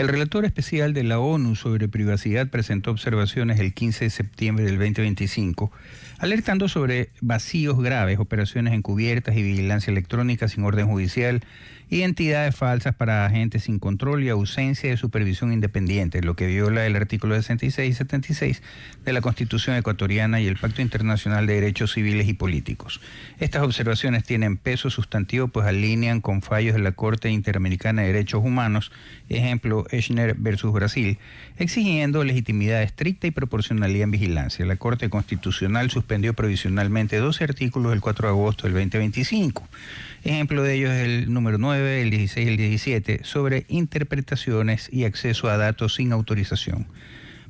El relator especial de la ONU sobre privacidad presentó observaciones el 15 de septiembre del 2025, alertando sobre vacíos graves, operaciones encubiertas y vigilancia electrónica sin orden judicial, identidades falsas para agentes sin control y ausencia de supervisión independiente, lo que viola el artículo 66 y 76 de la Constitución ecuatoriana y el Pacto Internacional de Derechos Civiles y Políticos. Estas observaciones tienen peso sustantivo, pues alinean con fallos de la Corte Interamericana de Derechos Humanos, ejemplo Echner versus Brasil, exigiendo legitimidad estricta y proporcionalidad en vigilancia. La Corte Constitucional suspendió provisionalmente 12 artículos el 4 de agosto del 2025. Ejemplo de ellos es el número 9, el 16 y el 17, sobre interpretaciones y acceso a datos sin autorización,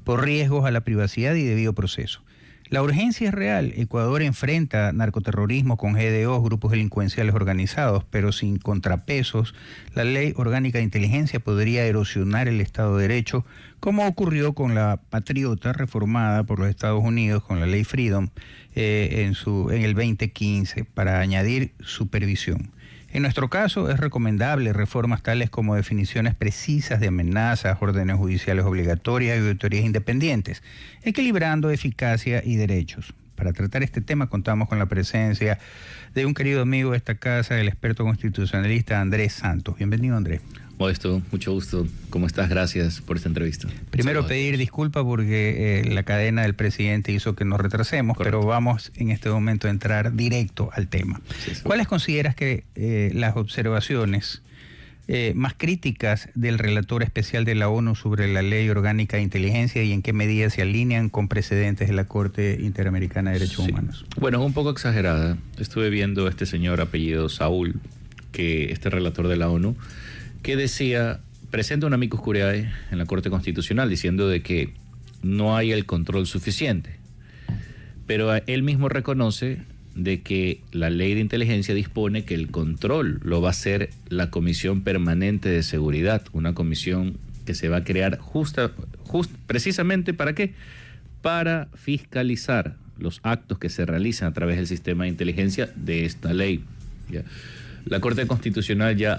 por riesgos a la privacidad y debido proceso. La urgencia es real. Ecuador enfrenta narcoterrorismo con GDOs, grupos delincuenciales organizados, pero sin contrapesos, la Ley Orgánica de Inteligencia podría erosionar el Estado de Derecho, como ocurrió con la Patriota reformada por los Estados Unidos con la Ley Freedom en el 2015 para añadir supervisión. En nuestro caso es recomendable reformas tales como definiciones precisas de amenazas, órdenes judiciales obligatorias y auditorías independientes, equilibrando eficacia y derechos. Para tratar este tema contamos con la presencia de un querido amigo de esta casa, el experto constitucionalista Andrés Santos. Bienvenido, Andrés. Modesto, mucho gusto. ¿Cómo estás? Gracias por esta entrevista. Primero pedir disculpas porque la cadena del presidente hizo que nos retrasemos. Correcto. Pero vamos en este momento a entrar directo al tema. Sí. ¿Cuáles consideras que las observaciones más críticas del relator especial de la ONU sobre la Ley Orgánica de Inteligencia y en qué medida se alinean con precedentes de la Corte Interamericana de Derechos Humanos? Bueno, es un poco exagerada. Estuve viendo a este señor apellido Saúl, que este relator de la ONU, que decía, presenta un amicus curiae en la Corte Constitucional diciendo de que no hay el control suficiente. Pero él mismo reconoce de que la ley de inteligencia dispone que el control lo va a hacer la Comisión Permanente de Seguridad, una comisión que se va a crear precisamente ¿para qué? Para fiscalizar los actos que se realizan a través del sistema de inteligencia de esta ley. ¿Ya? La Corte Constitucional ya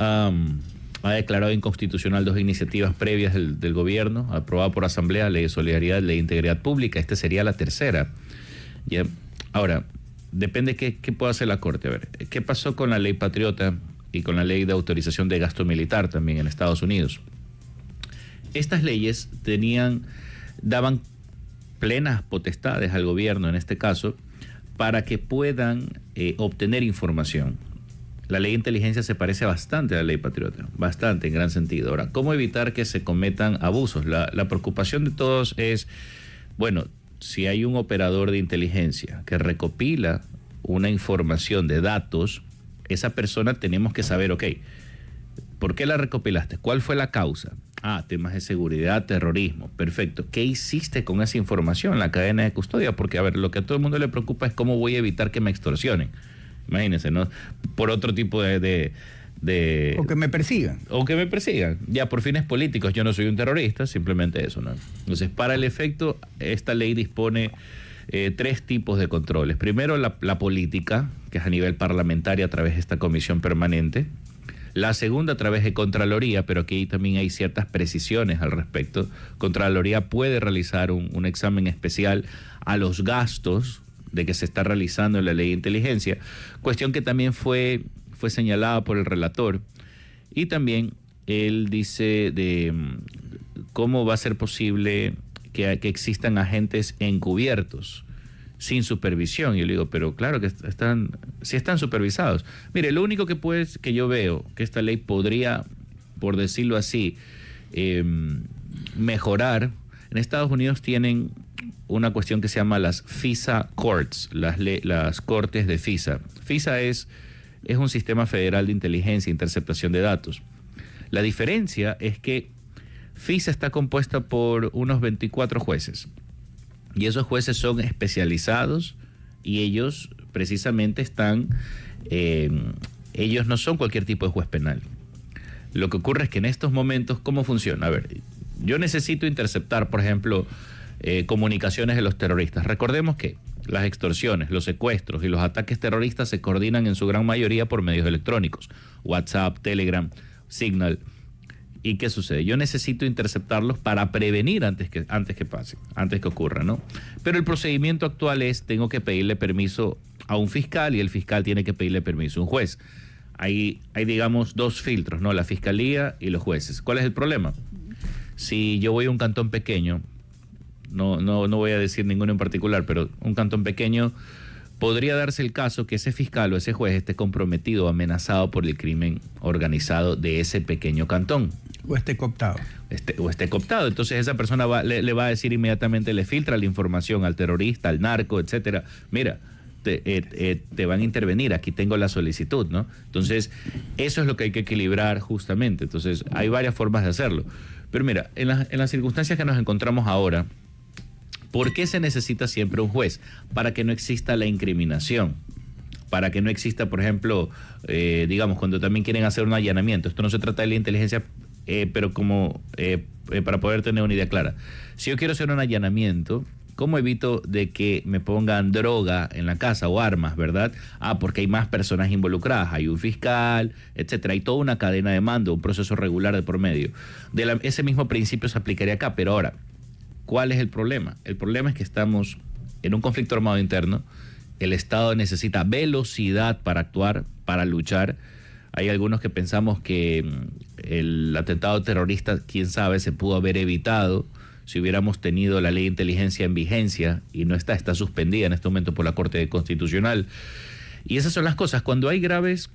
ha declarado inconstitucional 2 iniciativas previas del gobierno, aprobada por Asamblea, Ley de Solidaridad, Ley de Integridad Pública. Esta sería la tercera. ¿Ya? Ahora, depende qué pueda hacer la Corte. A ver, ¿qué pasó con la Ley Patriota y con la Ley de Autorización de Gasto Militar también en Estados Unidos? Estas leyes daban plenas potestades al gobierno, en este caso, para que puedan obtener información. La ley de inteligencia se parece bastante a la ley Patriota, bastante en gran sentido. Ahora, ¿cómo evitar que se cometan abusos? La preocupación de todos es, bueno, si hay un operador de inteligencia que recopila una información de datos, esa persona tenemos que saber, ok, ¿por qué la recopilaste? ¿Cuál fue la causa? Temas de seguridad, terrorismo, perfecto. ¿Qué hiciste con esa información en la cadena de custodia? Porque, a ver, lo que a todo el mundo le preocupa es cómo voy a evitar que me extorsionen. Imagínense, ¿no? Por otro tipo de... O que me persigan. O que me persigan. Ya por fines políticos, yo no soy un terrorista, simplemente eso, ¿no? Entonces, para el efecto, esta ley dispone 3 tipos de controles. Primero, la política, que es a nivel parlamentario a través de esta comisión permanente. La segunda, a través de Contraloría, pero aquí también hay ciertas precisiones al respecto. Contraloría puede realizar un examen especial a los gastos de que se está realizando en la ley de inteligencia, cuestión que también fue señalada por el relator. Y también él dice de cómo va a ser posible que existan agentes encubiertos sin supervisión. Y yo le digo, pero claro que sí están supervisados. Mire, lo único que yo veo que esta ley podría, por decirlo así, mejorar. En Estados Unidos tienen una cuestión que se llama las FISA Courts, las cortes de FISA. FISA es un sistema federal de inteligencia e interceptación de datos. La diferencia es que FISA está compuesta por unos 24 jueces. Y esos jueces son especializados y ellos precisamente ellos no son cualquier tipo de juez penal. Lo que ocurre es que en estos momentos, ¿cómo funciona? A ver, yo necesito interceptar, por ejemplo, comunicaciones de los terroristas. Recordemos que las extorsiones, los secuestros y los ataques terroristas se coordinan en su gran mayoría por medios electrónicos, WhatsApp, Telegram, Signal. ¿Y qué sucede? Yo necesito interceptarlos para prevenir antes que pase, antes que ocurra, ¿no? Pero el procedimiento actual es, tengo que pedirle permiso a un fiscal y el fiscal tiene que pedirle permiso a un juez. Hay digamos, dos filtros, ¿no? La fiscalía y los jueces. ¿Cuál es el problema? Si yo voy a un cantón pequeño, no voy a decir ninguno en particular, pero un cantón pequeño, podría darse el caso que ese fiscal o ese juez esté comprometido o amenazado por el crimen organizado de ese pequeño cantón. O esté cooptado. O esté cooptado. Entonces esa persona le va a decir inmediatamente, le filtra la información al terrorista, al narco, etcétera. Mira, te van a intervenir, aquí tengo la solicitud, ¿no? Entonces, eso es lo que hay que equilibrar justamente. Entonces, hay varias formas de hacerlo. Pero mira, en las circunstancias que nos encontramos ahora, ¿por qué se necesita siempre un juez? Para que no exista la incriminación, para que no exista, por ejemplo, digamos, cuando también quieren hacer un allanamiento. Esto no se trata de la inteligencia, pero como para poder tener una idea clara. Si yo quiero hacer un allanamiento, ¿cómo evito de que me pongan droga en la casa o armas, verdad? Porque hay más personas involucradas, hay un fiscal, etcétera, hay toda una cadena de mando, un proceso regular de por medio. Ese mismo principio se aplicaría acá, pero ahora, ¿cuál es el problema? El problema es que estamos en un conflicto armado interno, el Estado necesita velocidad para actuar, para luchar. Hay algunos que pensamos que el atentado terrorista, quién sabe, se pudo haber evitado si hubiéramos tenido la ley de inteligencia en vigencia, y no está suspendida en este momento por la Corte Constitucional. Y esas son las cosas. Cuando hay graves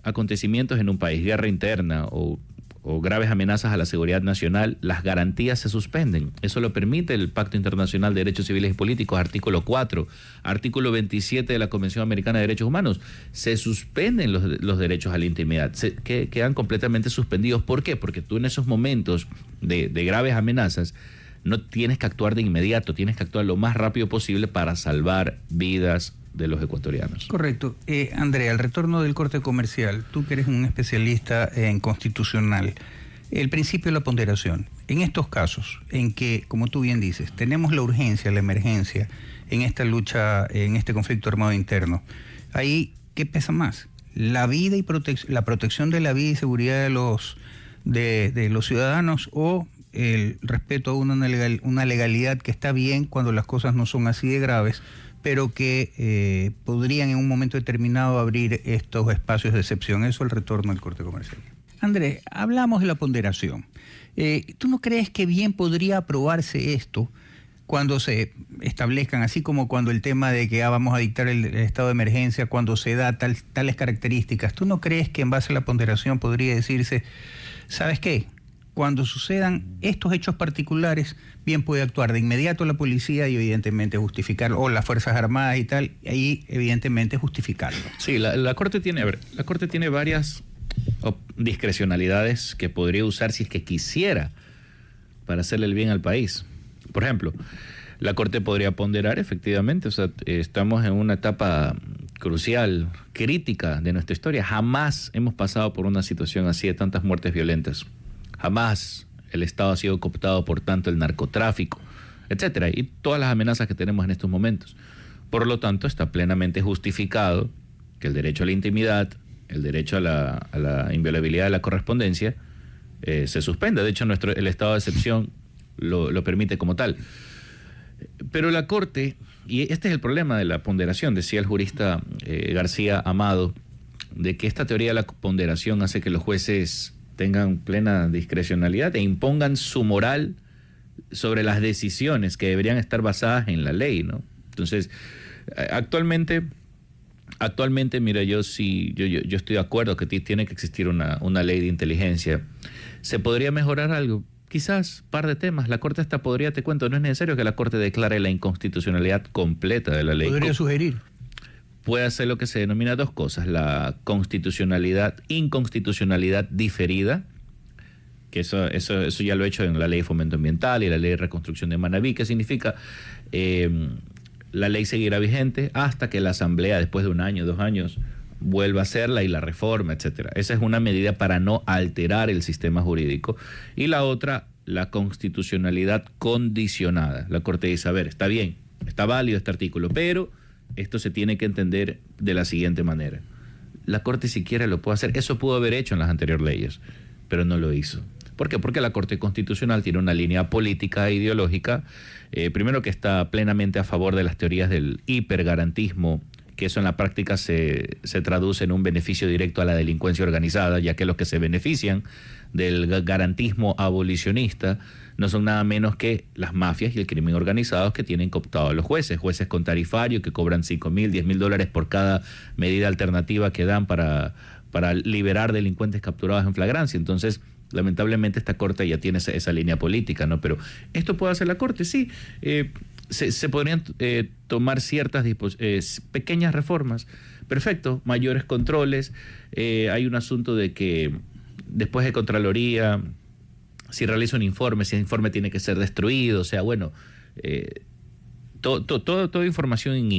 acontecimientos en un país, guerra interna o graves amenazas a la seguridad nacional, las garantías se suspenden. Eso lo permite el Pacto Internacional de Derechos Civiles y Políticos, artículo 4, artículo 27 de la Convención Americana de Derechos Humanos. Se suspenden los derechos a la intimidad, quedan completamente suspendidos. ¿Por qué? Porque tú en esos momentos de graves amenazas no tienes que actuar de inmediato, tienes que actuar lo más rápido posible para salvar vidas de los ecuatorianos. Correcto. Andrea, al retorno del corte comercial, tú que eres un especialista en constitucional, el principio de la ponderación. En estos casos, en que, como tú bien dices, tenemos la urgencia, la emergencia en esta lucha, en este conflicto armado interno, ahí, ¿qué pesa más? ¿La vida y la protección de la vida y seguridad de los ciudadanos, o el respeto a una legalidad que está bien cuando las cosas no son así de graves, pero que podrían en un momento determinado abrir estos espacios de excepción? Eso el retorno del corte comercial. Andrés, hablamos de la ponderación. ¿Tú no crees que bien podría aprobarse esto cuando se establezcan, así como cuando el tema de que vamos a dictar el estado de emergencia, cuando se da tales características? ¿Tú no crees que en base a la ponderación podría decirse, ¿sabes qué? Cuando sucedan estos hechos particulares, bien puede actuar de inmediato la policía y evidentemente justificarlo, o las Fuerzas Armadas y tal, y ahí evidentemente justificarlo? Sí, la Corte tiene varias discrecionalidades que podría usar si es que quisiera, para hacerle el bien al país. Por ejemplo, la Corte podría ponderar efectivamente, o sea, estamos en una etapa crucial, crítica de nuestra historia. Jamás hemos pasado por una situación así de tantas muertes violentas. Jamás el Estado ha sido cooptado por tanto el narcotráfico, etcétera, y todas las amenazas que tenemos en estos momentos. Por lo tanto, está plenamente justificado que el derecho a la intimidad, el derecho a la inviolabilidad de la correspondencia se suspenda. De hecho, el estado de excepción lo permite como tal. Pero la Corte, y este es el problema de la ponderación, decía el jurista García Amado, de que esta teoría de la ponderación hace que los jueces tengan plena discrecionalidad e impongan su moral sobre las decisiones que deberían estar basadas en la ley, ¿no? Entonces, actualmente, mira, yo estoy de acuerdo que tiene que existir una ley de inteligencia. ¿Se podría mejorar algo? Quizás, par de temas. La Corte hasta podría, te cuento, no es necesario que la Corte declare la inconstitucionalidad completa de la ley. Podría sugerir. Puede hacer lo que se denomina dos cosas: la inconstitucionalidad diferida, que eso ya lo he hecho en la Ley de Fomento Ambiental y la Ley de Reconstrucción de Manabí, que significa la ley seguirá vigente hasta que la Asamblea, después de 1 año, 2 años, vuelva a hacerla y la reforma, etcétera. Esa es una medida para no alterar el sistema jurídico. Y la otra, la constitucionalidad condicionada. La Corte dice, a ver, está bien, está válido este artículo, pero esto se tiene que entender de la siguiente manera. La Corte siquiera lo puede hacer. Eso pudo haber hecho en las anteriores leyes, pero no lo hizo. ¿Por qué? Porque la Corte Constitucional tiene una línea política e ideológica, primero que está plenamente a favor de las teorías del hipergarantismo, que eso en la práctica se traduce en un beneficio directo a la delincuencia organizada, ya que los que se benefician del garantismo abolicionista no son nada menos que las mafias y el crimen organizado que tienen cooptado a los jueces con tarifario que cobran $5,000, $10,000 por cada medida alternativa que dan para liberar delincuentes capturados en flagrancia. Entonces, lamentablemente esta Corte ya tiene esa línea política, ¿no? Pero ¿esto puede hacer la Corte? Sí. Se podrían tomar ciertas pequeñas reformas. Perfecto, mayores controles. Hay un asunto de que después de Contraloría, si realiza un informe, si el informe tiene que ser destruido, o sea, bueno, toda información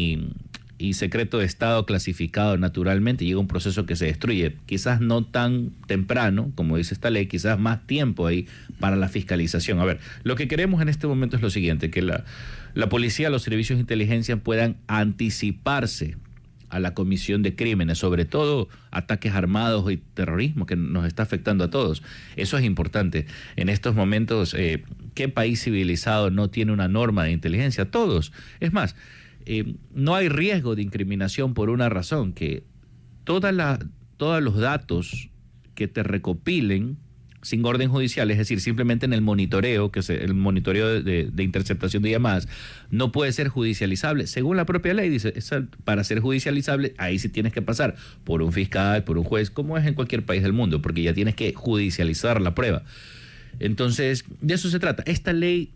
y secreto de Estado clasificado naturalmente llega a un proceso que se destruye. Quizás no tan temprano, como dice esta ley, quizás más tiempo ahí para la fiscalización. A ver, lo que queremos en este momento es lo siguiente, que la policía, los servicios de inteligencia puedan anticiparse a la comisión de crímenes, sobre todo ataques armados y terrorismo que nos está afectando a todos. Eso es importante. En estos momentos, ¿qué país civilizado no tiene una norma de inteligencia? Todos. Es más, no hay riesgo de incriminación por una razón, que todos los datos que te recopilen sin orden judicial, es decir, simplemente en el monitoreo, que es el monitoreo de interceptación de llamadas, no puede ser judicializable. Según la propia ley, dice, para ser judicializable, ahí sí tienes que pasar por un fiscal, por un juez, como es en cualquier país del mundo, porque ya tienes que judicializar la prueba. Entonces, de eso se trata. Esta ley,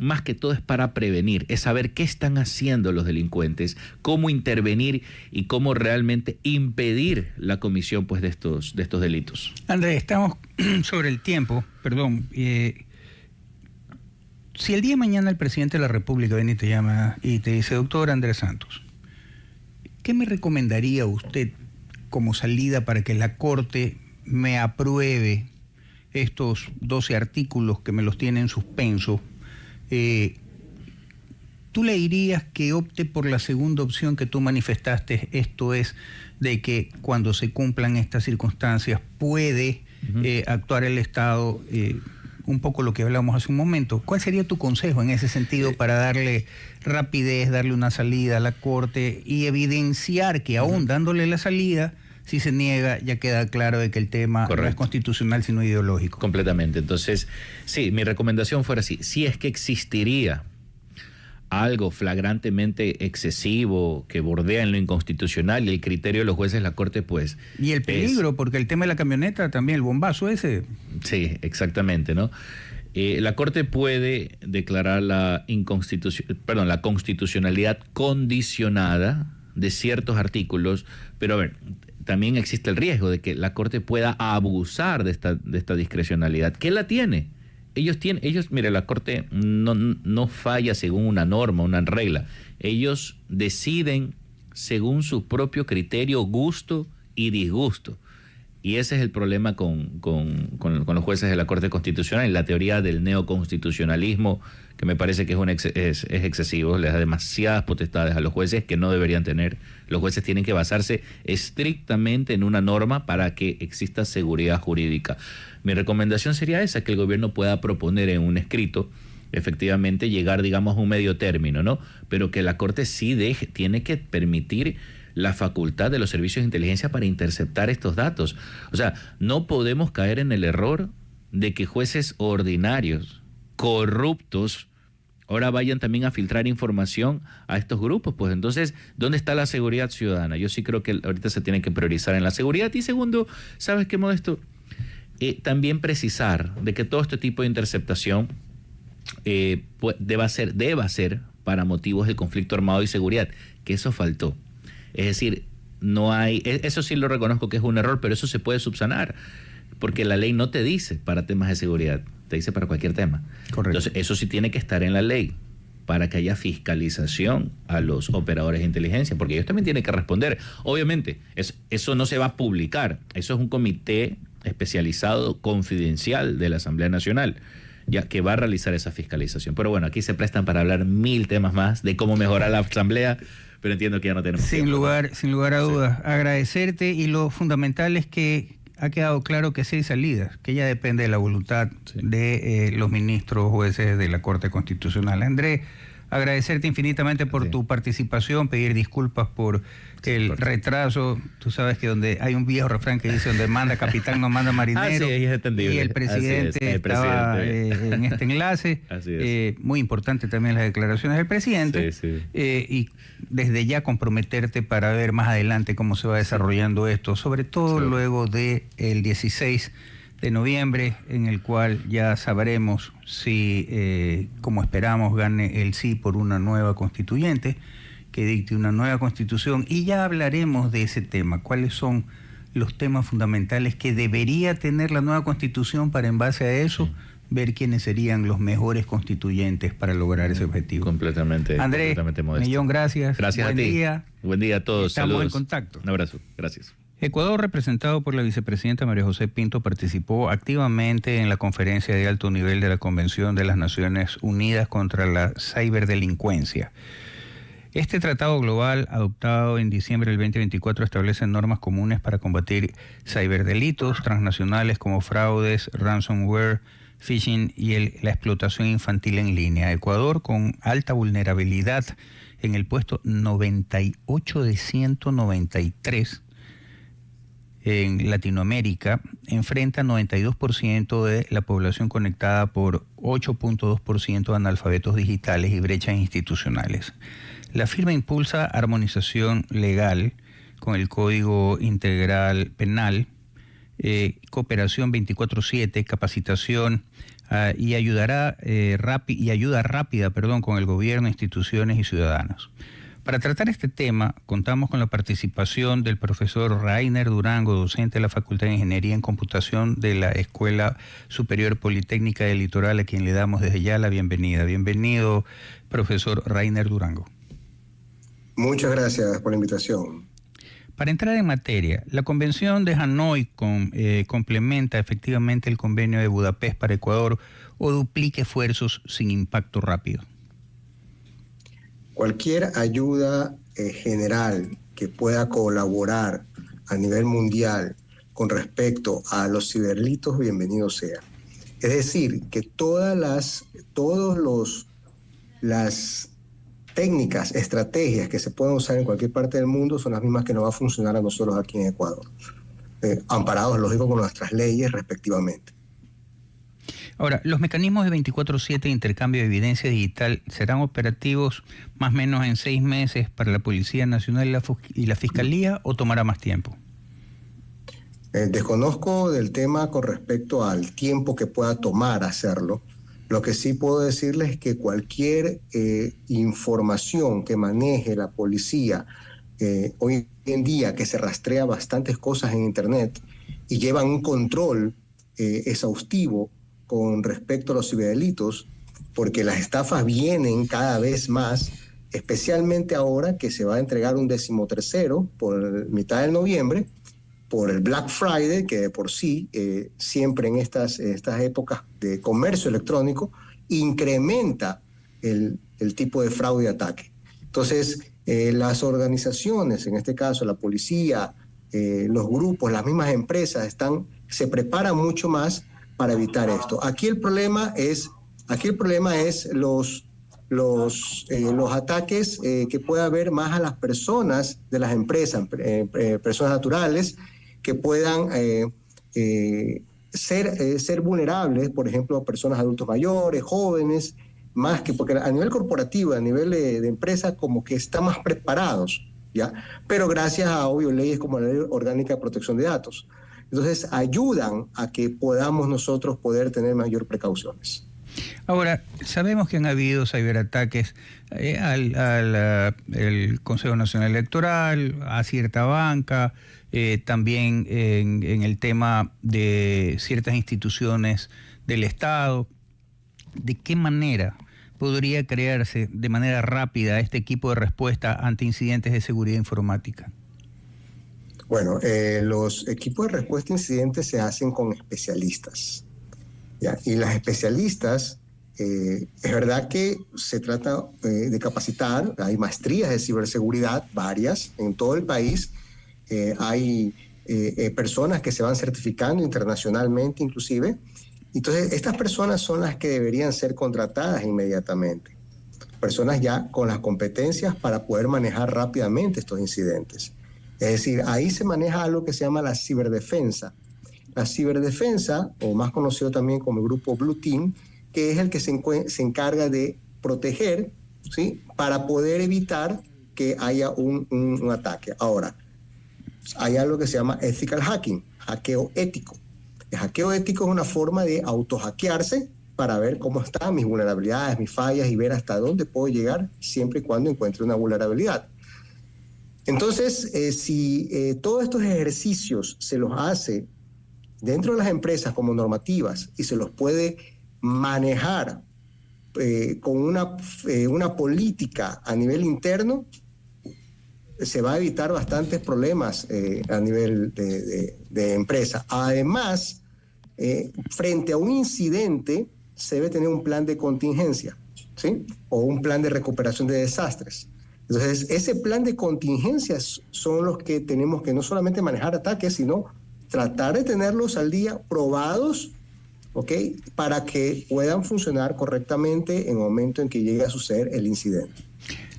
más que todo, es para prevenir, es saber qué están haciendo los delincuentes, cómo intervenir y cómo realmente impedir la comisión, pues, de estos delitos. Andrés, estamos sobre el tiempo, perdón. Si el día de mañana el presidente de la República viene y te llama y te dice: doctor Andrés Santos, ¿qué me recomendaría usted como salida para que la Corte me apruebe estos 12 artículos que me los tiene en suspenso? ¿Tú le dirías que opte por la segunda opción que tú manifestaste, esto es, de que cuando se cumplan estas circunstancias puede actuar el Estado, un poco lo que hablamos hace un momento? ¿Cuál sería tu consejo en ese sentido para darle rapidez, darle una salida a la Corte y evidenciar que aún dándole la salida, si se niega, ya queda claro de que el tema no es constitucional sino ideológico? Completamente. Entonces, sí, mi recomendación fuera así: si es que existiría algo flagrantemente excesivo que bordea en lo inconstitucional y el criterio de los jueces, la Corte, pues... Y el peligro, porque el tema de la camioneta también, el bombazo ese... Sí, exactamente, ¿no? La Corte puede declarar la constitucionalidad condicionada de ciertos artículos, pero a ver, también existe el riesgo de que la Corte pueda abusar de esta discrecionalidad. ¿Qué la tiene? Mire, la Corte no falla según una norma, una regla. Ellos deciden según su propio criterio, gusto y disgusto. Y ese es el problema con los jueces de la Corte Constitucional y la teoría del neoconstitucionalismo, que me parece que es excesivo, les da demasiadas potestades a los jueces que no deberían tener. Los jueces tienen que basarse estrictamente en una norma para que exista seguridad jurídica. Mi recomendación sería esa, que el gobierno pueda proponer en un escrito, efectivamente, llegar, digamos, a un medio término, ¿no? Pero que la Corte sí tiene que permitir la facultad de los servicios de inteligencia para interceptar estos datos. O sea, no podemos caer en el error de que jueces ordinarios, corruptos, ahora vayan también a filtrar información a estos grupos. Pues entonces, ¿dónde está la seguridad ciudadana? Yo sí creo que ahorita se tiene que priorizar en la seguridad. Y segundo, ¿sabes qué, Modesto? También precisar de que todo este tipo de interceptación deba ser para motivos de conflicto armado y seguridad, que eso faltó. Es decir, no hay, eso sí lo reconozco que es un error, pero eso se puede subsanar, porque la ley no te dice para temas de seguridad, te dice para cualquier tema. Correcto. Entonces, eso sí tiene que estar en la ley para que haya fiscalización a los operadores de inteligencia, porque ellos también tienen que responder. Obviamente, eso no se va a publicar, eso es un comité especializado, confidencial de la Asamblea Nacional, ya que va a realizar esa fiscalización. Pero bueno, aquí se prestan para hablar 1000 temas más de cómo mejorar la Asamblea, pero entiendo que ya no tenemos tiempo. Sin lugar a dudas, agradecerte, y lo fundamental es que ha quedado claro que sí hay salidas, que ya depende de la voluntad de los ministros jueces de la Corte Constitucional. Andrés, agradecerte infinitamente por tu participación, pedir disculpas por el retraso. Tú sabes que donde hay un viejo refrán que dice donde manda capitán no manda marinero. Sí, es entendible. Y el presidente estaba en este enlace. Así es. Muy importante también las declaraciones del presidente. Sí. Y desde ya comprometerte para ver más adelante cómo se va desarrollando esto, sobre todo luego del 16 de noviembre, en el cual ya sabremos si, como esperamos, gane el sí por una nueva constituyente, que dicte una nueva constitución, y ya hablaremos de ese tema, cuáles son los temas fundamentales que debería tener la nueva constitución para, en base a eso, ver quiénes serían los mejores constituyentes para lograr ese objetivo. Completamente. Andrés, modesto. millón gracias. Gracias a ti. Buen día. Buen día a todos. Estamos Saludos. en contacto. Un abrazo. Gracias. Ecuador, representado por la vicepresidenta María José Pinto, participó activamente en la conferencia de alto nivel de la Convención de las Naciones Unidas contra la Ciberdelincuencia. Este tratado global, adoptado en diciembre del 2024, establece normas comunes para combatir ciberdelitos transnacionales como fraudes, ransomware, phishing y la explotación infantil en línea. Ecuador, con alta vulnerabilidad en el puesto 98 de 193, en Latinoamérica, enfrenta 92% de la población conectada por 8.2% de analfabetos digitales y brechas institucionales. La firma impulsa armonización legal con el Código Integral Penal, cooperación 24/7, capacitación y ayuda rápida con el gobierno, instituciones y ciudadanos. Para tratar este tema, contamos con la participación del profesor Rainer Durango, docente de la Facultad de Ingeniería en Computación de la Escuela Superior Politécnica del Litoral, a quien le damos desde ya la bienvenida. Bienvenido, profesor Rainer Durango. Muchas gracias por la invitación. Para entrar en materia, la Convención de Hanoi complementa efectivamente el Convenio de Budapest para Ecuador, o duplica esfuerzos sin impacto rápido. Cualquier ayuda general que pueda colaborar a nivel mundial con respecto a los ciberdelitos, bienvenido sea. Es decir, que todas las técnicas, estrategias que se pueden usar en cualquier parte del mundo son las mismas que nos va a funcionar a nosotros aquí en Ecuador, amparados, lógico, con nuestras leyes respectivamente. Ahora, los mecanismos de 24/7 de intercambio de evidencia digital serán operativos más o menos en 6 meses para la Policía Nacional y la Fiscalía, ¿o tomará más tiempo? Desconozco del tema con respecto al tiempo que pueda tomar hacerlo. Lo que sí puedo decirles es que cualquier información que maneje la policía hoy en día, que se rastrea bastantes cosas en Internet y llevan un control exhaustivo con respecto a los ciberdelitos, porque las estafas vienen cada vez más, especialmente ahora que se va a entregar un 13º por mitad de noviembre, por el Black Friday, que de por sí, siempre en estas épocas de comercio electrónico, incrementa el tipo de fraude y ataque. Entonces, las organizaciones, en este caso la policía, los grupos, las mismas empresas, se preparan mucho más para evitar esto. Aquí el problema es los ataques que pueda haber más a las personas de las empresas, personas naturales, que puedan ser vulnerables, por ejemplo, a personas adultos mayores, jóvenes, más que porque a nivel corporativo, a nivel de empresa, como que están más preparados, ¿ya? Pero gracias a, obvio, leyes como la Ley Orgánica de Protección de Datos. Entonces, ayudan a que podamos nosotros poder tener mayor precauciones. Ahora, sabemos que han habido ciberataques al Consejo Nacional Electoral, a cierta banca, también en el tema de ciertas instituciones del Estado. ¿De qué manera podría crearse de manera rápida este equipo de respuesta ante incidentes de seguridad informática? Bueno, los equipos de respuesta a incidentes se hacen con especialistas, ¿ya? Y las especialistas, es verdad que se trata de capacitar, hay maestrías de ciberseguridad, varias, en todo el país. Hay personas que se van certificando internacionalmente inclusive. Entonces, estas personas son las que deberían ser contratadas inmediatamente. Personas ya con las competencias para poder manejar rápidamente estos incidentes. Es decir, ahí se maneja algo que se llama la ciberdefensa. La ciberdefensa, o más conocido también como el grupo Blue Team, que es el que se encarga de proteger, ¿sí?, para poder evitar que haya un ataque. Ahora, hay algo que se llama ethical hacking, hackeo ético. El hackeo ético es una forma de autohackearse para ver cómo están mis vulnerabilidades, mis fallas y ver hasta dónde puedo llegar siempre y cuando encuentre una vulnerabilidad. Entonces, si todos estos ejercicios se los hace dentro de las empresas como normativas y se los puede manejar con una política a nivel interno, se va a evitar bastantes problemas a nivel de empresa. Además, frente a un incidente, se debe tener un plan de contingencia, ¿sí?, o un plan de recuperación de desastres. Entonces, ese plan de contingencias son los que tenemos que no solamente manejar ataques, sino tratar de tenerlos al día probados, ¿ok?, para que puedan funcionar correctamente en el momento en que llegue a suceder el incidente.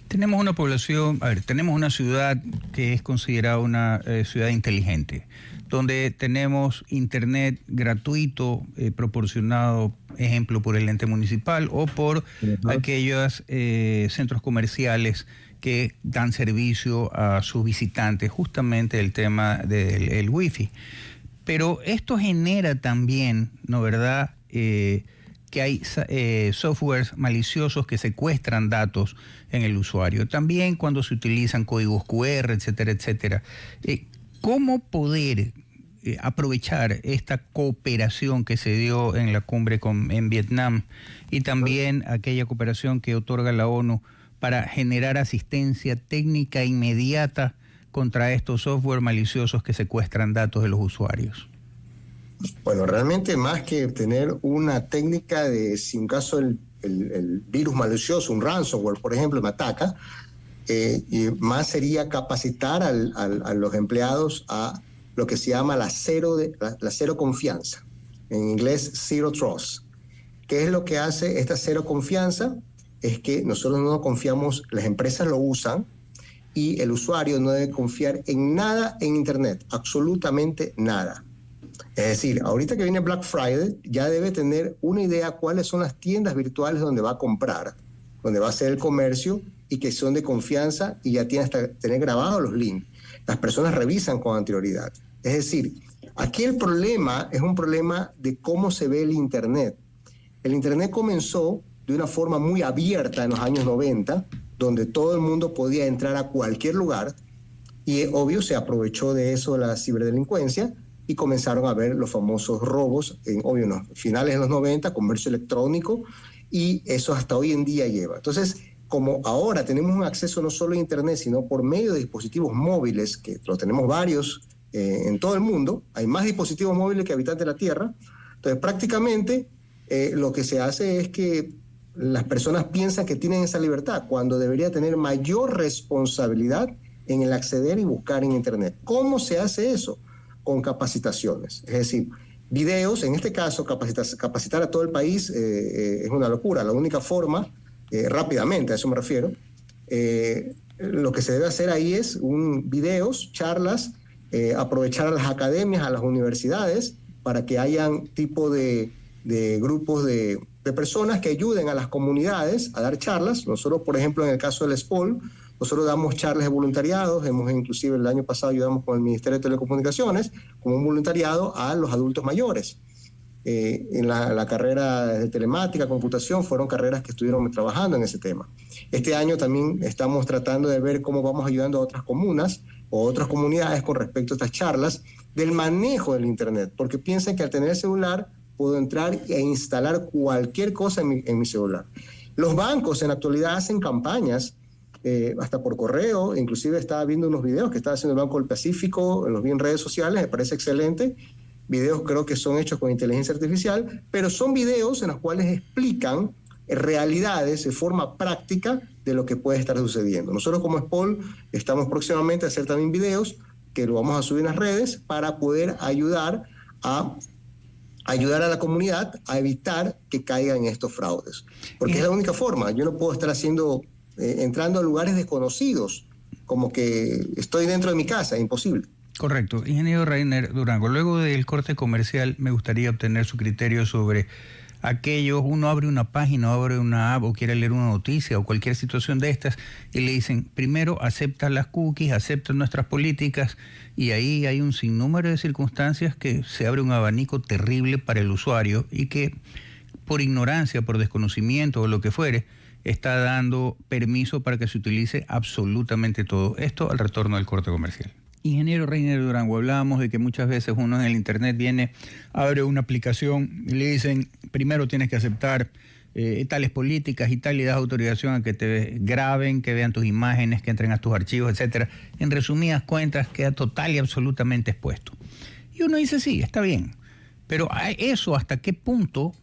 Tenemos una población, tenemos una ciudad que es considerada una ciudad inteligente, donde tenemos internet gratuito, proporcionado, ejemplo, por el ente municipal o por aquellos centros comerciales que dan servicio a sus visitantes, justamente el tema del wifi. Pero esto genera también, ¿no verdad?, que hay softwares maliciosos que secuestran datos en el usuario. También cuando se utilizan códigos QR, etcétera, etcétera. ¿Cómo poder aprovechar esta cooperación que se dio en la cumbre en Vietnam y también aquella cooperación que otorga la ONU para generar asistencia técnica inmediata contra estos software maliciosos que secuestran datos de los usuarios? Bueno, realmente más que tener una técnica de, si un caso el virus malicioso, un ransomware, por ejemplo, me ataca, y más sería capacitar a los empleados a lo que se llama la cero confianza, en inglés zero trust. ¿Qué es lo que hace esta cero confianza? Es que nosotros no confiamos, las empresas lo usan, y el usuario no debe confiar en nada en Internet, absolutamente nada. Es decir, ahorita que viene Black Friday, ya debe tener una idea cuáles son las tiendas virtuales donde va a comprar, donde va a hacer el comercio y que son de confianza, y ya tiene hasta tener grabados los links. Las personas revisan con anterioridad. Es decir, aquí el problema es un problema de cómo se ve el Internet. El Internet comenzó de una forma muy abierta en los años 90, donde todo el mundo podía entrar a cualquier lugar, y obvio se aprovechó de eso la ciberdelincuencia, y comenzaron a ver los famosos robos, en finales de los 90, comercio electrónico, y eso hasta hoy en día lleva. Entonces, como ahora tenemos un acceso no solo a Internet, sino por medio de dispositivos móviles, que lo tenemos varios en todo el mundo, hay más dispositivos móviles que habitantes de la Tierra, entonces prácticamente lo que se hace es que las personas piensan que tienen esa libertad, cuando debería tener mayor responsabilidad en el acceder y buscar en Internet. ¿Cómo se hace eso? Con capacitaciones, es decir, videos, en este caso capacitar a todo el país es una locura. La única forma, rápidamente, a eso me refiero, lo que se debe hacer ahí es videos, charlas, aprovechar a las academias, a las universidades, para que hayan tipo de grupos de personas que ayuden a las comunidades a dar charlas. Nosotros, por ejemplo, en el caso del SPOL, nosotros damos charlas de voluntariados, inclusive el año pasado ayudamos con el Ministerio de Telecomunicaciones como un voluntariado a los adultos mayores. En la carrera de telemática, computación, fueron carreras que estuvieron trabajando en ese tema. Este año también estamos tratando de ver cómo vamos ayudando a otras comunas o otras comunidades con respecto a estas charlas del manejo del Internet, porque piensan que al tener el celular puedo entrar e instalar cualquier cosa en mi celular. Los bancos en la actualidad hacen campañas hasta por correo, inclusive estaba viendo unos videos que estaba haciendo el Banco del Pacífico, los vi en redes sociales, me parece excelente. Videos creo que son hechos con inteligencia artificial, pero son videos en los cuales explican realidades de forma práctica de lo que puede estar sucediendo. Nosotros como SPOL estamos próximamente a hacer también videos que lo vamos a subir en las redes para poder ayudar a la comunidad a evitar que caigan en estos fraudes. Porque es la única forma. Yo no puedo estar entrando a lugares desconocidos, como que estoy dentro de mi casa, es imposible. Correcto. Ingeniero Reiner Durango, luego del corte comercial me gustaría obtener su criterio sobre aquellos, uno abre una página, abre una app o quiere leer una noticia o cualquier situación de estas y le dicen, primero acepta las cookies, acepta nuestras políticas, y ahí hay un sinnúmero de circunstancias que se abre un abanico terrible para el usuario y que por ignorancia, por desconocimiento o lo que fuere, está dando permiso para que se utilice absolutamente todo. Esto al retorno del corte comercial. Ingeniero Reiner Durango, hablábamos de que muchas veces uno en el internet viene, abre una aplicación y le dicen, primero tienes que aceptar tales políticas y tal, y das autorización a que te graben, que vean tus imágenes, que entren a tus archivos, etcétera. En resumidas cuentas, queda total y absolutamente expuesto. Y uno dice, sí, está bien, pero eso hasta qué punto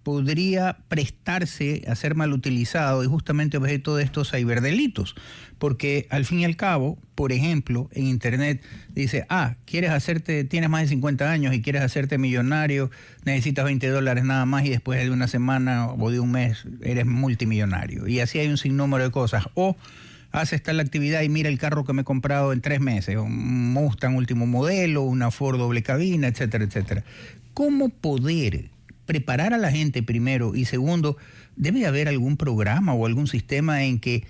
podría prestarse a ser mal utilizado y justamente objeto de estos ciberdelitos, porque al fin y al cabo, por ejemplo, en internet dice, tienes más de 50 años y quieres hacerte millonario, necesitas $20 nada más y después de una semana o de un mes eres multimillonario. Y así hay un sinnúmero de cosas. O haces tal actividad y mira el carro que me he comprado en 3 meses, un Mustang último modelo, una Ford doble cabina, etcétera, etcétera. ¿Cómo poder preparar a la gente primero? Y segundo, ¿debe haber algún programa o algún sistema en que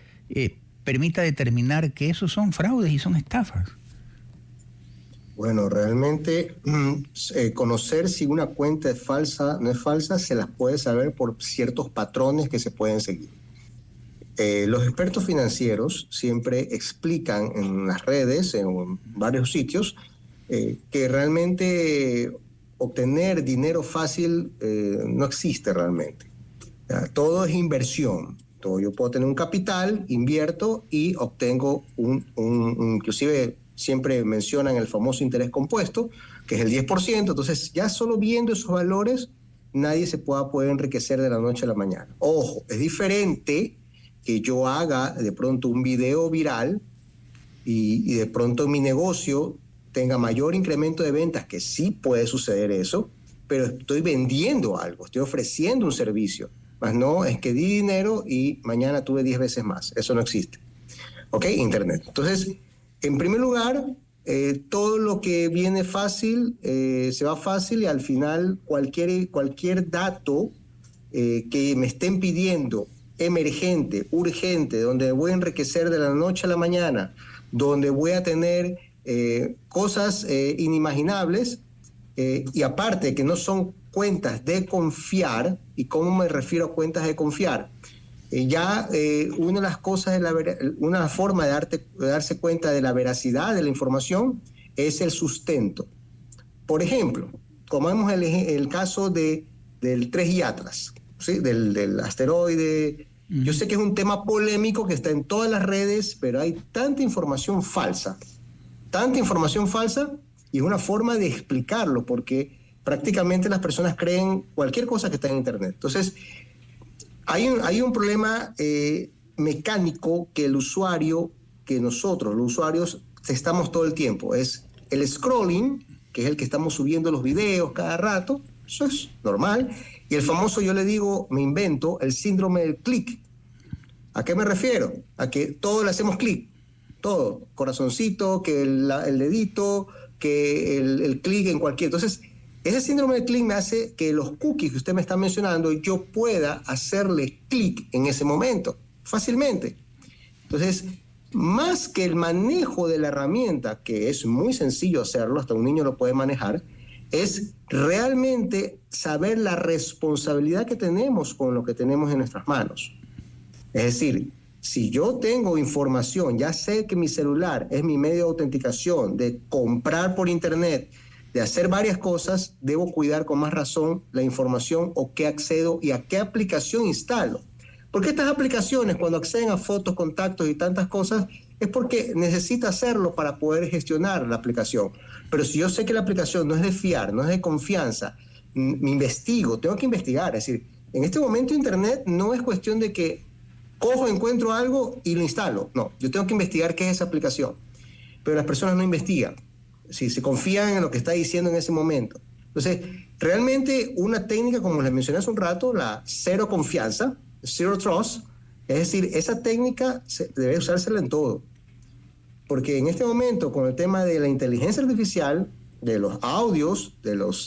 permita determinar que esos son fraudes y son estafas? Bueno, realmente conocer si una cuenta es falsa o no es falsa se las puede saber por ciertos patrones que se pueden seguir. Los expertos financieros siempre explican en las redes, en varios sitios, que realmente obtener dinero fácil no existe realmente. Todo es inversión. Yo puedo tener un capital, invierto y obtengo inclusive siempre mencionan el famoso interés compuesto, que es el 10%. Entonces, ya solo viendo esos valores, nadie se puede enriquecer de la noche a la mañana. Ojo, es diferente que yo haga de pronto un video viral y de pronto mi negocio tenga mayor incremento de ventas, que sí puede suceder eso, pero estoy vendiendo algo, estoy ofreciendo un servicio. Más no es que di dinero y mañana tuve 10 veces más. Eso no existe. ¿Ok? Internet. Entonces, en primer lugar, todo lo que viene fácil, se va fácil, y al final cualquier dato que me estén pidiendo, emergente, urgente, donde voy a enriquecer de la noche a la mañana, donde voy a tener cosas inimaginables, y aparte que no son cuentas de confiar. ¿Y cómo me refiero a cuentas de confiar? Una de las cosas, una forma de darse cuenta de la veracidad de la información es el sustento. Por ejemplo, tomamos el caso del 3i Atlas, ¿sí? del asteroide. Yo sé que es un tema polémico que está en todas las redes, pero hay tanta información falsa, y es una forma de explicarlo, porque prácticamente las personas creen cualquier cosa que está en internet. Entonces, hay un problema mecánico que nosotros, los usuarios, estamos todo el tiempo. Es el scrolling, que es el que estamos subiendo los videos cada rato, eso es normal. Y el famoso, yo le digo, me invento, el síndrome del clic. ¿A qué me refiero? A que todo le hacemos clic, todo, corazoncito, que el dedito, que el clic en cualquier. Entonces, ese síndrome de clic me hace que los cookies que usted me está mencionando, yo pueda hacerle clic en ese momento, fácilmente. Entonces, más que el manejo de la herramienta, que es muy sencillo hacerlo, hasta un niño lo puede manejar, es realmente saber la responsabilidad que tenemos con lo que tenemos en nuestras manos. Es decir, si yo tengo información, ya sé que mi celular es mi medio de autenticación, de comprar por internet, de hacer varias cosas, debo cuidar con más razón la información o qué accedo y a qué aplicación instalo. Porque estas aplicaciones, cuando acceden a fotos, contactos y tantas cosas, es porque necesita hacerlo para poder gestionar la aplicación. Pero si yo sé que la aplicación no es de fiar, no es de confianza, me investigo, tengo que investigar. Es decir, en este momento internet no es cuestión de que cojo, encuentro algo y lo instalo. No, yo tengo que investigar qué es esa aplicación. pero las personas no investigan, ¿sí? Se confían en lo que está diciendo en ese momento. Entonces, realmente una técnica, como les mencioné hace un rato, la cero confianza, zero trust, es decir, esa técnica debe usársela en todo. Porque en este momento, con el tema de la inteligencia artificial, de los audios, de los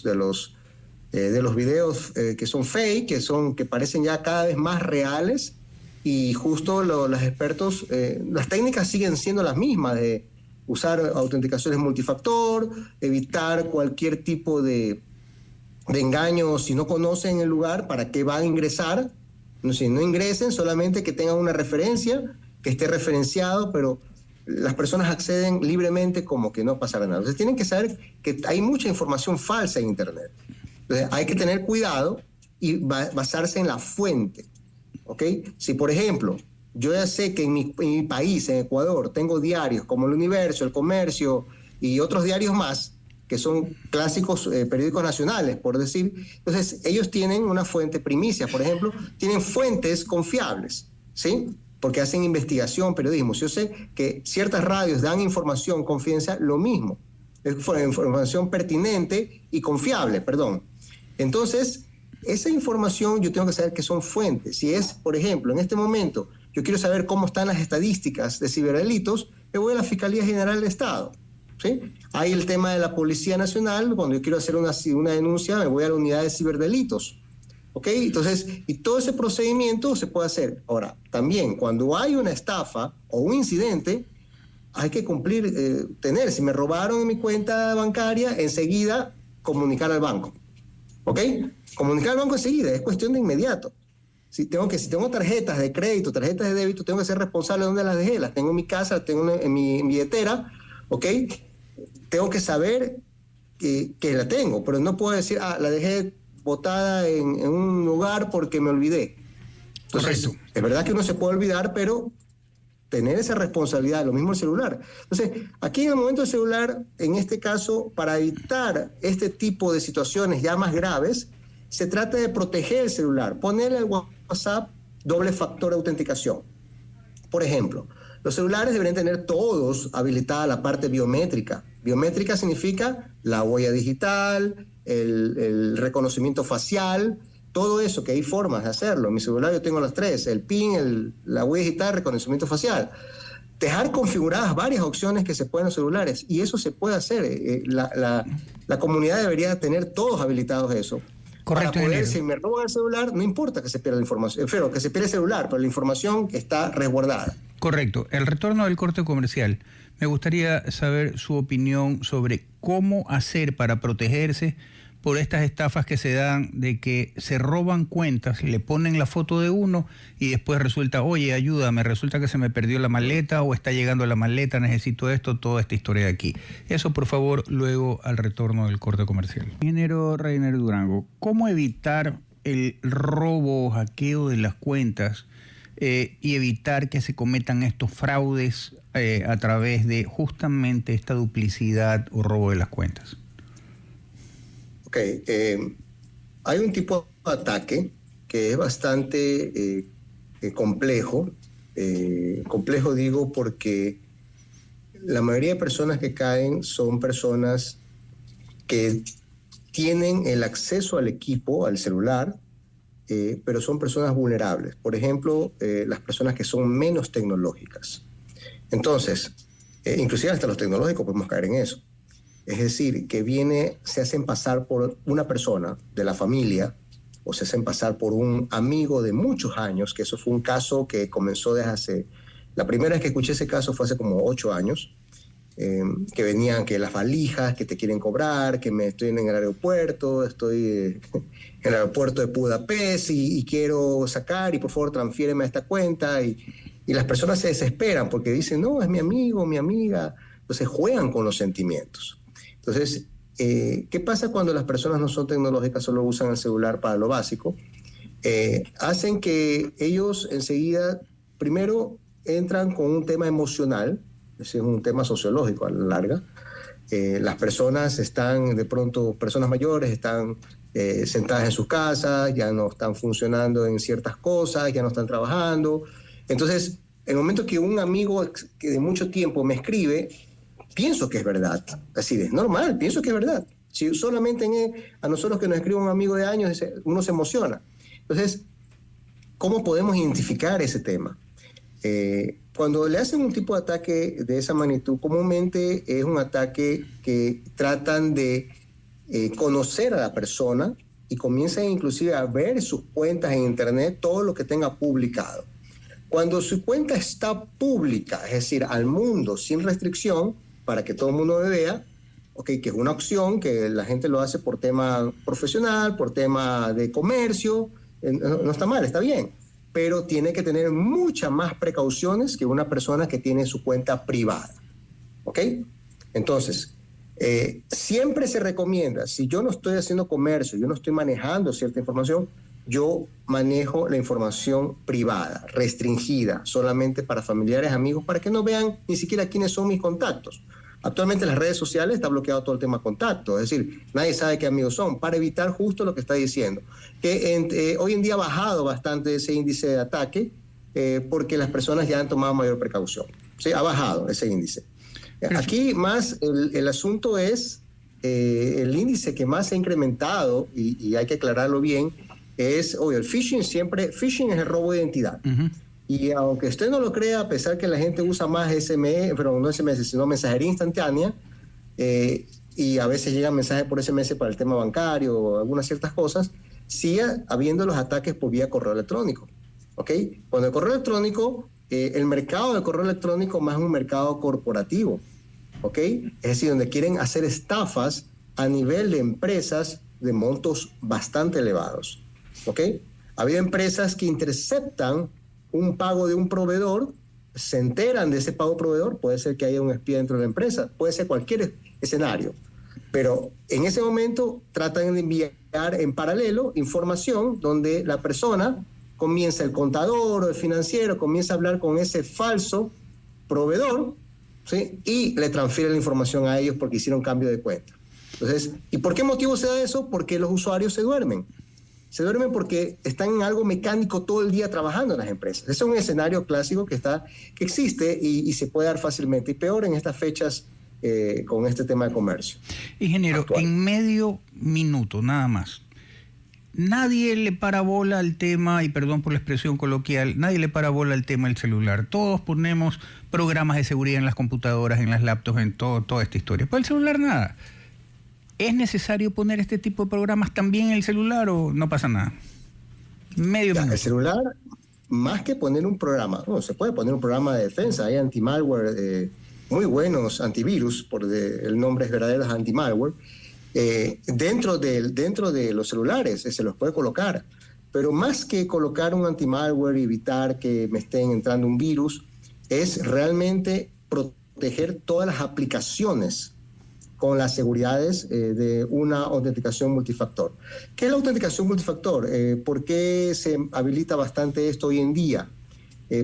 videos que son fake, que parecen ya cada vez más reales, y justo los expertos, las técnicas siguen siendo las mismas, de usar autenticaciones multifactor, evitar cualquier tipo de engaño si no conocen el lugar, para qué van a ingresar. Si no ingresen, solamente que tengan una referencia, que esté referenciado, pero las personas acceden libremente como que no pasara nada. Entonces tienen que saber que hay mucha información falsa en Internet. Entonces hay que tener cuidado y basarse en la fuente. ¿Ok? Si, por ejemplo, yo ya sé que en mi país, en Ecuador, tengo diarios como El Universo, El Comercio y otros diarios más, que son clásicos periódicos nacionales, por decir. Entonces, ellos tienen una fuente primicia, por ejemplo, tienen fuentes confiables, ¿sí? Porque hacen investigación, periodismo. Yo sé que ciertas radios dan información confidencial, lo mismo. Es información pertinente y confiable, perdón. Entonces, esa información yo tengo que saber que son fuentes. Si es, por ejemplo, en este momento, yo quiero saber cómo están las estadísticas de ciberdelitos, me voy a la Fiscalía General del Estado. ¿Sí? Hay el tema de la Policía Nacional, cuando yo quiero hacer una denuncia, me voy a la unidad de ciberdelitos. ¿Ok? Entonces, y todo ese procedimiento se puede hacer. Ahora, también, cuando hay una estafa o un incidente, hay que cumplir, si me robaron en mi cuenta bancaria, enseguida comunicar al banco. ¿Ok? Comunicar al banco enseguida, es cuestión de inmediato. Si tengo tarjetas de crédito, tarjetas de débito, tengo que ser responsable de dónde las dejé. Las tengo en mi casa, las tengo en mi billetera, ¿ok? Tengo que saber que la tengo, pero no puedo decir, la dejé botada en un lugar porque me olvidé. Entonces, correcto. Es verdad que uno se puede olvidar, pero tener esa responsabilidad, lo mismo el celular. Entonces, aquí en el momento del celular, en este caso, para evitar este tipo de situaciones ya más graves, se trata de proteger el celular, ponerle al WhatsApp doble factor de autenticación. Por ejemplo, los celulares deberían tener todos habilitada la parte biométrica. Biométrica significa la huella digital, el reconocimiento facial, todo eso, que hay formas de hacerlo. En mi celular yo tengo las tres, el PIN, la huella digital, el reconocimiento facial. Dejar configuradas varias opciones que se pueden en los celulares, y eso se puede hacer. La comunidad debería tener todos habilitados eso. Correcto, para poder, si me roban el celular, no importa que se pierda la información, que se pierda el celular, pero la información está resguardada. Correcto. El retorno del corte comercial. Me gustaría saber su opinión sobre cómo hacer para protegerse por estas estafas que se dan, de que se roban cuentas, le ponen la foto de uno y después resulta, oye, ayúdame, resulta que se me perdió la maleta o está llegando la maleta, necesito esto, toda esta historia de aquí. Eso, por favor, luego al retorno del corte comercial. Ingeniero Reiner Durango, ¿cómo evitar el robo o hackeo de las cuentas y evitar que se cometan estos fraudes a través de justamente esta duplicidad o robo de las cuentas? Ok, hay un tipo de ataque que es bastante complejo. Complejo digo porque la mayoría de personas que caen son personas que tienen el acceso al equipo, al celular, pero son personas vulnerables. Por ejemplo, las personas que son menos tecnológicas. Entonces, inclusive hasta los tecnológicos podemos caer en eso. Es decir, que se hacen pasar por una persona de la familia o se hacen pasar por un amigo de muchos años, que eso fue un caso que comenzó desde hace... La primera vez que escuché ese caso fue hace como 8 años, que venían que las valijas, que te quieren cobrar, que estoy en el aeropuerto, estoy en el aeropuerto de Budapest y quiero sacar y por favor transfiéreme a esta cuenta y las personas se desesperan porque dicen, no, es mi amigo, mi amiga, entonces juegan con los sentimientos. Entonces, ¿qué pasa cuando las personas no son tecnológicas, solo usan el celular para lo básico? Hacen que ellos enseguida, primero, entran con un tema emocional, ese es un tema sociológico a la larga. Las personas están, de pronto, personas mayores están sentadas en sus casas, ya no están funcionando en ciertas cosas, ya no están trabajando. Entonces, en el momento que un amigo que de mucho tiempo me escribe, pienso que es verdad. Así es normal, pienso que es verdad. Si solamente a nosotros que nos escribe un amigo de años, uno se emociona. Entonces, ¿cómo podemos identificar ese tema? Cuando le hacen un tipo de ataque de esa magnitud, comúnmente es un ataque que tratan de conocer a la persona y comienzan inclusive a ver sus cuentas en internet, todo lo que tenga publicado. Cuando su cuenta está pública, es decir, al mundo sin restricción, para que todo el mundo vea, que es una opción, que la gente lo hace por tema profesional, por tema de comercio, no está mal, está bien, pero tiene que tener muchas más precauciones que una persona que tiene su cuenta privada, ¿ok? Entonces, siempre se recomienda, si yo no estoy haciendo comercio, yo no estoy manejando cierta información, yo manejo la información privada, restringida, solamente para familiares, amigos, para que no vean ni siquiera quiénes son mis contactos. Actualmente en las redes sociales está bloqueado todo el tema contacto, es decir, nadie sabe qué amigos son, para evitar justo lo que está diciendo. Que hoy en día ha bajado bastante ese índice de ataque porque las personas ya han tomado mayor precaución. ¿Sí? Ha bajado ese índice. Aquí más el asunto es el índice que más se ha incrementado, y hay que aclararlo bien, es, obvio, el phishing phishing es el robo de identidad. Y aunque usted no lo crea, a pesar que la gente usa más SMS, pero no SMS, sino mensajería instantánea, y a veces llegan mensajes por SMS para el tema bancario o algunas ciertas cosas, sigue habiendo los ataques por vía correo electrónico. ¿Ok? Cuando el correo electrónico, el mercado del correo electrónico más es un mercado corporativo. ¿Ok? Es decir, donde quieren hacer estafas a nivel de empresas de montos bastante elevados. ¿Ok? Ha habido empresas que interceptan un pago de un proveedor, se enteran de ese pago proveedor, puede ser que haya un espía dentro de la empresa, puede ser cualquier escenario, pero en ese momento tratan de enviar en paralelo información donde la persona comienza, el contador o el financiero comienza a hablar con ese falso proveedor, ¿sí? Y le transfiere la información a ellos porque hicieron cambio de cuenta. Entonces, ¿y por qué motivo se da eso? Porque los usuarios se duermen. Se duermen porque están en algo mecánico todo el día trabajando en las empresas. Ese es un escenario clásico que existe y se puede dar fácilmente. Y peor en estas fechas con este tema de comercio. Ingeniero, actual. en medio minuto, nada más. Nadie le para bola al tema, y perdón por la expresión coloquial, nadie le para bola al tema del celular. Todos ponemos programas de seguridad en las computadoras, en las laptops, en toda esta historia. Pero el celular nada. ¿Es necesario poner este tipo de programas también en el celular o no pasa nada? Medio minuto. El celular, más que poner un programa, se puede poner un programa de defensa, hay anti-malware, muy buenos antivirus, el nombre es verdadero, es anti-malware, dentro de los celulares, se los puede colocar. Pero más que colocar un anti-malware y evitar que me estén entrando un virus, es realmente proteger todas las aplicaciones con las seguridades de una autenticación multifactor. ¿Qué es la autenticación multifactor? ¿Por qué se habilita bastante esto hoy en día?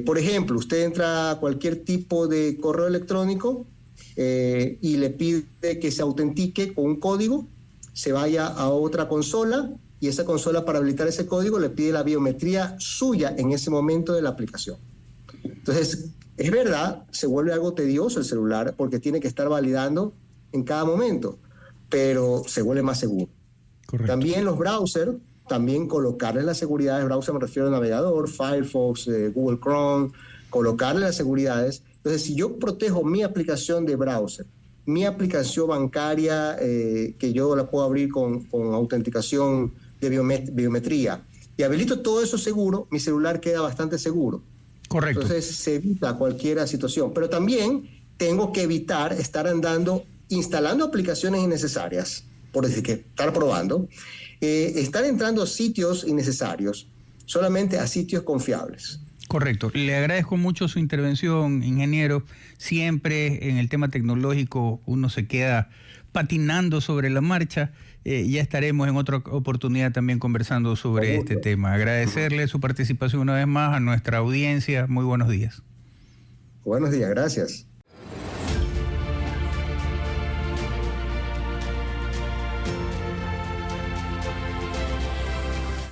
Por ejemplo, usted entra a cualquier tipo de correo electrónico y le pide que se autentique con un código, se vaya a otra consola y esa consola, para habilitar ese código, le pide la biometría suya en ese momento de la aplicación. Entonces, es verdad, se vuelve algo tedioso el celular porque tiene que estar validando en cada momento, pero se vuelve más seguro. Correcto. También los browsers, también colocarle las seguridades, browser me refiero al navegador, Firefox, Google Chrome, colocarle las seguridades. Entonces, si yo protejo mi aplicación de browser, mi aplicación bancaria, que yo la puedo abrir con autenticación de biometría, y habilito todo eso seguro, mi celular queda bastante seguro. Correcto. Entonces, se evita cualquier situación. Pero también tengo que evitar estar instalando aplicaciones innecesarias, por decir que estar probando, estar entrando a sitios innecesarios, solamente a sitios confiables. Correcto. Le agradezco mucho su intervención, ingeniero. Siempre en el tema tecnológico uno se queda patinando sobre la marcha. Ya estaremos en otra oportunidad también conversando sobre este tema. Agradecerle su participación una vez más a nuestra audiencia. Muy buenos días. Buenos días, gracias.